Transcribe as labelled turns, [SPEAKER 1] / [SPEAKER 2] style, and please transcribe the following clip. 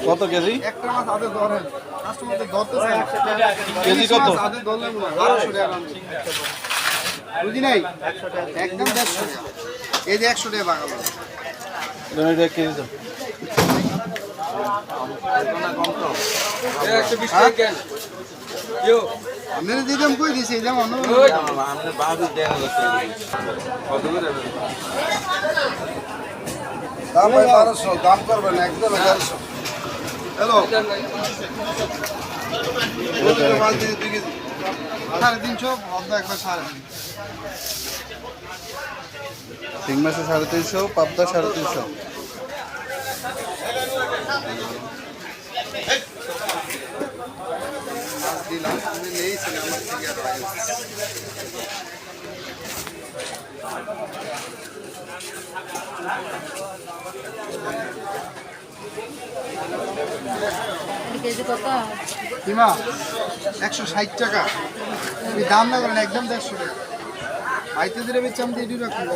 [SPEAKER 1] কত কেজি?
[SPEAKER 2] একটা মাছ হাতে ধরেন, কাস্টমারদের ধরতে চায় না।
[SPEAKER 1] কেজি কত?
[SPEAKER 2] হাতে ধরলেন না, 1200 টাকা বুঝি নাই, একদম 150 টাকা। এই যে 100 টাকা বাগাবো।
[SPEAKER 1] এটা কেজি দাও।
[SPEAKER 2] আপনারা যে দাম কই দিছে এই দাম অন্য দাম ভাই 1200, দাম করবেন একদম 1100। হ্যালো, মাছ দিয়ে 2 কেজি 350, অর্ধা একবার 350।
[SPEAKER 1] শিং মাছে 350, পাবদা 350।
[SPEAKER 2] দিলাম আমি নিয়েছিলাম আমার থেকে আর আগে।
[SPEAKER 3] কেজি কত?
[SPEAKER 2] কিমা 160 টাকা। তুমি দাম না করেন একদম 150 টাকা। আইতে দিলে বেচে আমি দিয়ে দিই রাখবো।